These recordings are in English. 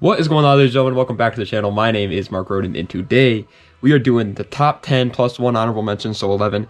What is going on, ladies and gentlemen? Welcome back to the channel. My name is Mark Roden, and today we are doing the top 10 plus one honorable mention, so 11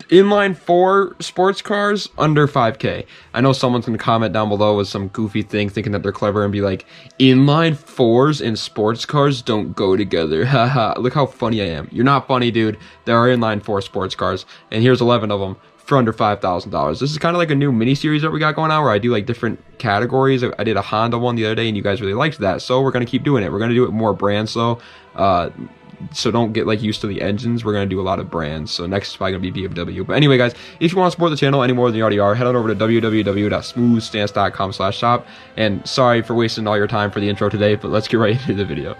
inline 4 sports cars under 5K. I know someone's going to comment down below with some goofy thing, thinking that they're clever and be like, inline 4s and sports cars don't go together. Haha, look how funny I am. You're not funny, dude. There are inline 4 sports cars, and here's 11 of them for under $5,000. This is kind of like a new mini series that we got going on where I do like different categories. I did a Honda one the other day and you guys really liked that, so we're going to keep doing it. We're going to do it more brands though, so don't get like used to the engines. We're going to do a lot of brands, so next is probably going to be BMW. But anyway guys, if you want to support the channel any more than you already are, head on over to www.smoothstance.com/shop. And sorry for wasting all your time for the intro today, but let's get right into the video.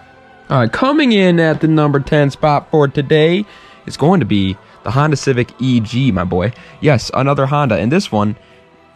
All right, coming in at the number 10 spot for today is going to be the Honda Civic EG, my boy. Yes, another Honda, and this one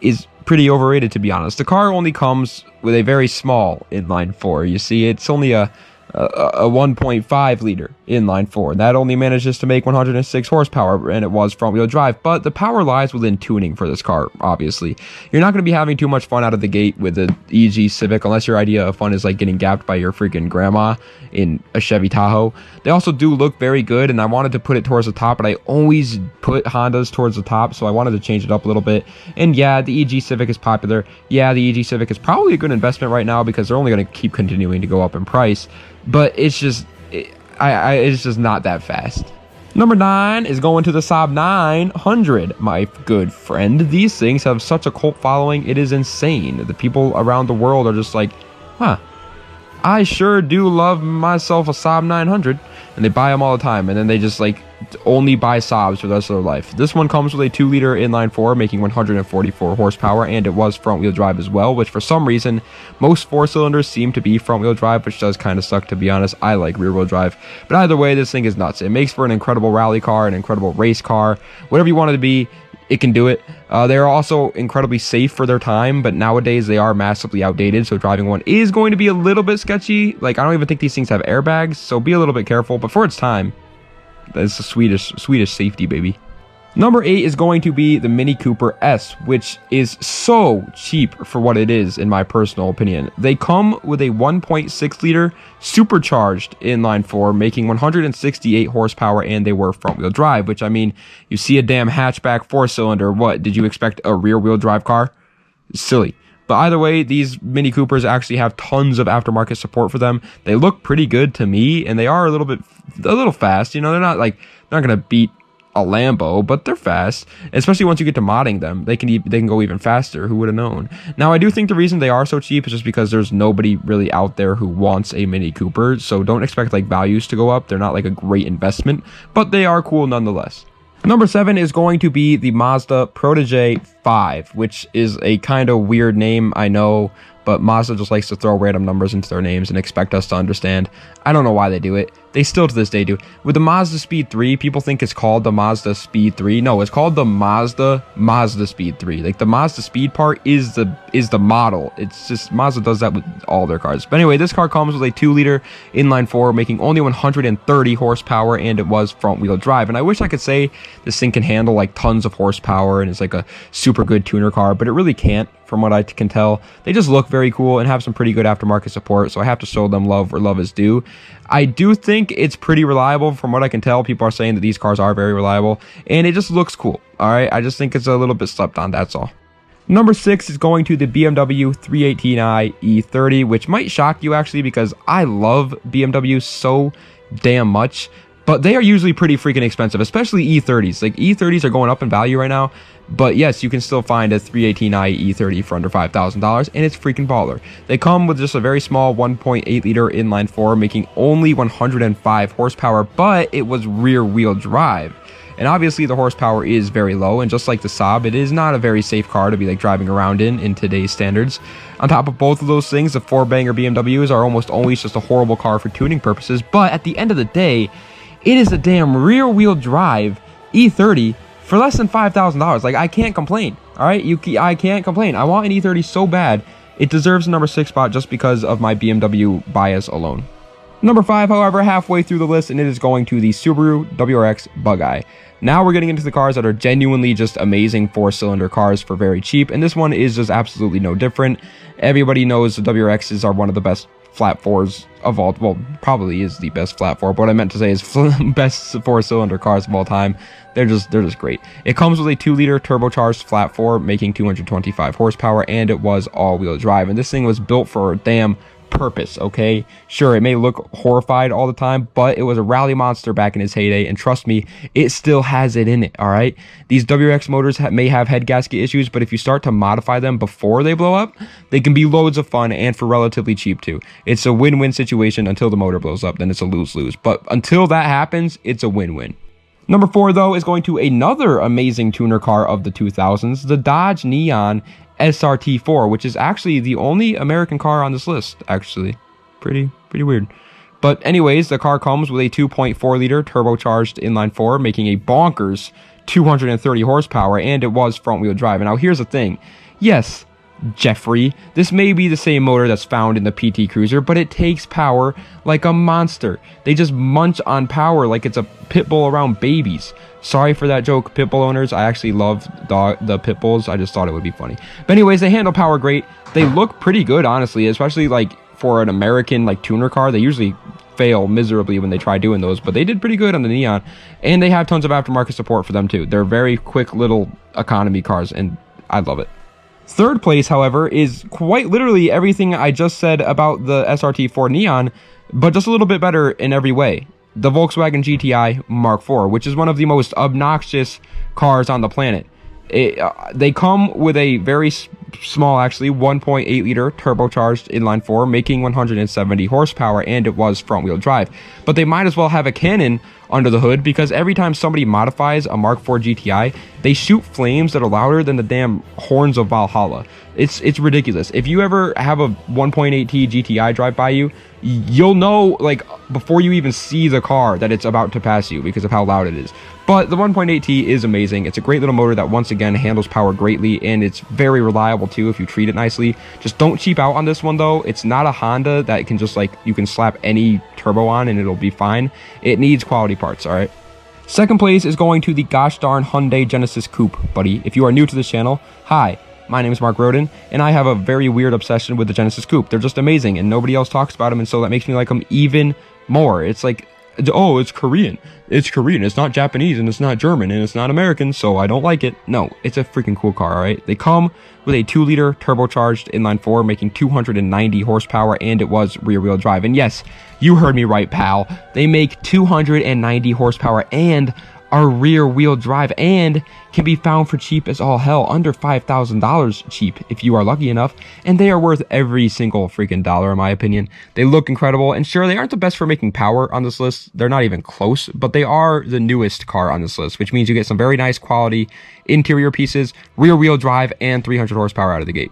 is pretty overrated, to be honest. The car only comes with a very small inline 4. You see, it's only a 1.5 liter inline 4. That only manages to make 106 horsepower, and it was front-wheel drive. But the power lies within tuning for this car, obviously. You're not going to be having too much fun out of the gate with the EG Civic, unless your idea of fun is like getting gapped by your freaking grandma in a Chevy Tahoe. They also do look very good, and I wanted to put it towards the top, but I always put Hondas towards the top, so I wanted to change it up a little bit. And yeah, the EG Civic is popular. Yeah, the EG Civic is probably a good investment right now because they're only going to keep continuing to go up in price. But it's just, it's just not that fast. Number 9 is going to the Saab 900, my good friend. These things have such a cult following, it is insane. The people around the world are just like, huh, I sure do love myself a Saab 900. And they buy them all the time, and then they just like only buy Saabs for the rest of their life. This one comes with a 2-liter inline 4 making 144 horsepower, and it was front-wheel drive as well, which for some reason most 4-cylinders seem to be front-wheel drive, which does kind of suck, to be honest. I like rear-wheel drive, but either way, this thing is nuts. It makes for an incredible rally car, an incredible race car, whatever you want it to be. It can do it. They're also incredibly safe for their time, but nowadays they are massively outdated, so driving one is going to be a little bit sketchy. Like, I don't even think these things have airbags, so be a little bit careful, but for its time, that's a Swedish safety, baby. Number 8 is going to be the Mini Cooper S, which is so cheap for what it is, in my personal opinion. They come with a 1.6 liter supercharged inline 4, making 168 horsepower, and they were front-wheel drive, which, I mean, you see a damn hatchback 4-cylinder. What, did you expect a rear-wheel drive car? Silly. But either way, these Mini Coopers actually have tons of aftermarket support for them. They look pretty good to me, and they are a little fast. You know, they're not going to beat a Lambo, but they're fast, especially once you get to modding them. They can go even faster. Who would have known? Now, I do think the reason they are so cheap is just because there's nobody really out there who wants a Mini Cooper, so don't expect like values to go up. They're not like a great investment, but they are cool nonetheless. Number 7 is going to be the Mazda Protege 5, which is a kind of weird name, I know, but Mazda just likes to throw random numbers into their names and expect us to understand. I don't know why they do it. They still to this day do. With the Mazda Speed 3, people think it's called the Mazda Speed 3. No, it's called the Mazda Speed 3. Like, the Mazda Speed part is the model. It's just Mazda does that with all their cars. But anyway, this car comes with a 2-liter inline 4 making only 130 horsepower, and it was front-wheel drive. And I wish I could say this thing can handle like tons of horsepower and it's like a super good tuner car, but it really can't, from what I can tell. They just look very cool and have some pretty good aftermarket support, so I have to show them love where love is due. I do think it's pretty reliable. From what I can tell, people are saying that these cars are very reliable, and it just looks cool. All right, I just think it's a little bit slept on, that's all. Number 6 is going to the BMW 318i E30, which might shock you actually, because I love BMW so damn much, but they are usually pretty freaking expensive, especially E30s. Like, E30s are going up in value right now, but yes, you can still find a 318i E30 for under $5,000, and it's freaking baller. They come with just a very small 1.8 liter inline 4, making only 105 horsepower, but it was rear-wheel drive. And obviously the horsepower is very low, and just like the Saab, it is not a very safe car to be like driving around in today's standards. On top of both of those things, the 4-banger BMWs are almost always just a horrible car for tuning purposes, but at the end of the day, it is a damn rear-wheel drive E30 for less than $5,000. Like, I can't complain. All right, I can't complain. I want an E30 so bad. It deserves the number 6 spot just because of my BMW bias alone. Number 5, however, halfway through the list, and it is going to the Subaru WRX Bugeye. Now we're getting into the cars that are genuinely just amazing 4-cylinder cars for very cheap, and this one is just absolutely no different. Everybody knows the WRXs are one of the best flat fours of all, well, probably is the best flat four, but what I meant to say is best 4-cylinder cars of all time. They're just great. It comes with a 2-liter turbocharged flat four, making 225 horsepower, and it was all-wheel drive, and this thing was built for a damn purpose. Okay, sure, it may look horrified all the time, but it was a rally monster back in its heyday, and trust me, it still has it in it. All right, these WRX motors may have head gasket issues, but if you start to modify them before they blow up, they can be loads of fun and for relatively cheap too. It's a win-win situation until the motor blows up, then it's a lose-lose, but until that happens, it's a win-win. Number 4, though, is going to another amazing tuner car of the 2000s, the Dodge Neon SRT4, which is actually the only American car on this list. Actually, pretty weird. But anyways, the car comes with a 2.4-liter turbocharged inline-4, making a bonkers 230 horsepower, and it was front-wheel drive. And now here's the thing. Yes, Jeffrey, this may be the same motor that's found in the PT Cruiser, but it takes power like a monster. They just munch on power like it's a pit bull around babies. Sorry for that joke, pit bull owners. I actually love the pit bulls. I just thought it would be funny. But anyways, they handle power great. They look pretty good, honestly, especially like for an American like tuner car. They usually fail miserably when they try doing those, but they did pretty good on the Neon, and they have tons of aftermarket support for them too. They're very quick little economy cars, and I love it. Third place, however, is quite literally everything I just said about the SRT4 Neon, but just a little bit better in every way. The Volkswagen GTI MK4, which is one of the most obnoxious cars on the planet. They come with a very small, actually, 1.8-liter turbocharged inline-4, making 170 horsepower, and it was front-wheel drive. But they might as well have a cannon under the hood, because every time somebody modifies a MK4 GTI, they shoot flames that are louder than the damn horns of Valhalla. It's ridiculous. If you ever have a 1.8T GTI drive by you, you'll know, like, before you even see the car that it's about to pass you because of how loud it is. But the 1.8T is amazing. It's a great little motor that, once again, handles power greatly, and it's very reliable too if you treat it nicely. Just don't cheap out on this one, though. It's not a Honda that can just, like, you can slap any turbo on and it'll be fine. It needs quality parts, all right? Second place is going to the gosh darn Hyundai Genesis Coupe, buddy. If you are new to this channel, hi. My name is Mark Roden, and I have a very weird obsession with the Genesis Coupe. They're just amazing, and nobody else talks about them, and so that makes me like them even more. It's like, oh, it's Korean. It's Korean. It's not Japanese, and it's not German, and it's not American, so I don't like it. No, it's a freaking cool car, all right? They come with a 2-liter turbocharged inline-4, making 290 horsepower, and it was rear-wheel drive. And yes, you heard me right, pal. They make 290 horsepower and are rear-wheel drive, and can be found for cheap as all hell, under $5,000 cheap if you are lucky enough, and they are worth every single freaking dollar in my opinion. They look incredible, and sure, they aren't the best for making power on this list. They're not even close, but they are the newest car on this list, which means you get some very nice quality interior pieces, rear-wheel drive, and 300 horsepower out of the gate.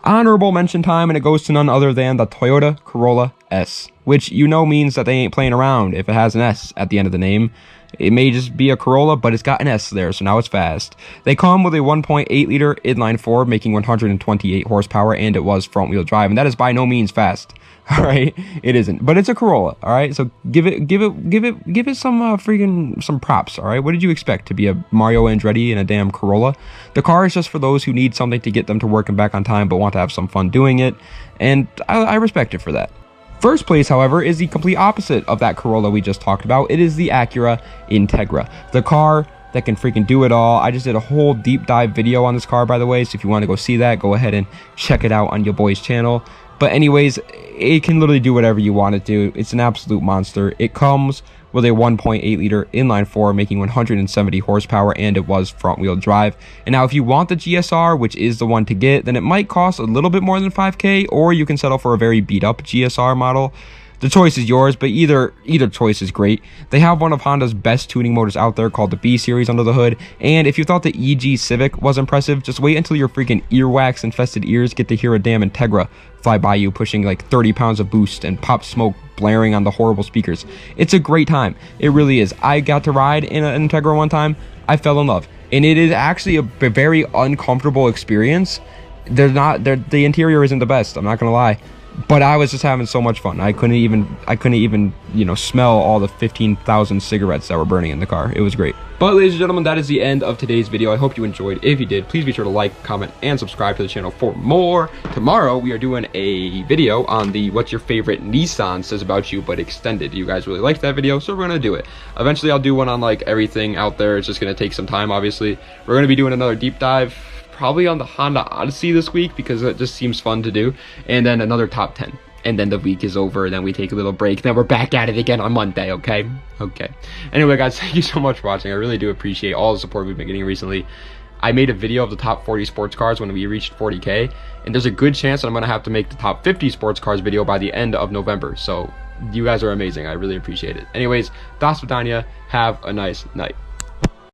Honorable mention time, and it goes to none other than the Toyota Corolla S, which you know means that they ain't playing around if it has an S at the end of the name. It may just be a Corolla, but it's got an S there, so now it's fast. They come with a 1.8-liter inline-4, making 128 horsepower, and it was front-wheel drive, and that is by no means fast. All right, it isn't, but it's a Corolla. All right, so give it some props. All right, what did you expect, to be a Mario Andretti in a damn Corolla? The car is just for those who need something to get them to work and back on time, but want to have some fun doing it, and I respect it for that. First place, however, is the complete opposite of that Corolla we just talked about. It is the Acura Integra, the car that can freaking do it all. I just did a whole deep dive video on this car, by the way, so if you want to go see that, go ahead and check it out on your boy's channel. But anyways, it can literally do whatever you want it to. It's an absolute monster. It comes with a 1.8-liter inline-4, making 170 horsepower, and it was front-wheel drive. And now, if you want the GSR, which is the one to get, then it might cost a little bit more than $5K, or you can settle for a very beat-up GSR model. The choice is yours, but either choice is great. They have one of Honda's best tuning motors out there called the B Series under the hood, and if you thought the EG Civic was impressive, just wait until your freaking earwax infested ears get to hear a damn Integra fly by you, pushing like 30 pounds of boost and pop smoke blaring on the horrible speakers. It's a great time. It really is. I got to ride in an Integra one time. I fell in love, and it is actually a very uncomfortable experience. The interior isn't the best, I'm not gonna lie. But I was just having so much fun. I couldn't even, you know, smell all the 15,000 cigarettes that were burning in the car. It was great. But ladies and gentlemen, that is the end of today's video. I hope you enjoyed. If you did, please be sure to like, comment, and subscribe to the channel for more. Tomorrow, we are doing a video on the What's Your Favorite Nissan Says About You, but extended. You guys really liked that video, so we're going to do it. Eventually, I'll do one on, like, everything out there. It's just going to take some time, obviously. We're going to be doing another deep dive, probably on the Honda Odyssey this week, because it just seems fun to do. And then another top 10. And then the week is over, and then we take a little break. Then we're back at it again on Monday, okay? Okay. Anyway, guys, thank you so much for watching. I really do appreciate all the support we've been getting recently. I made a video of the top 40 sports cars when we reached 40K, and there's a good chance that I'm going to have to make the top 50 sports cars video by the end of November. So you guys are amazing. I really appreciate it. Anyways, das vidania. Have a nice night.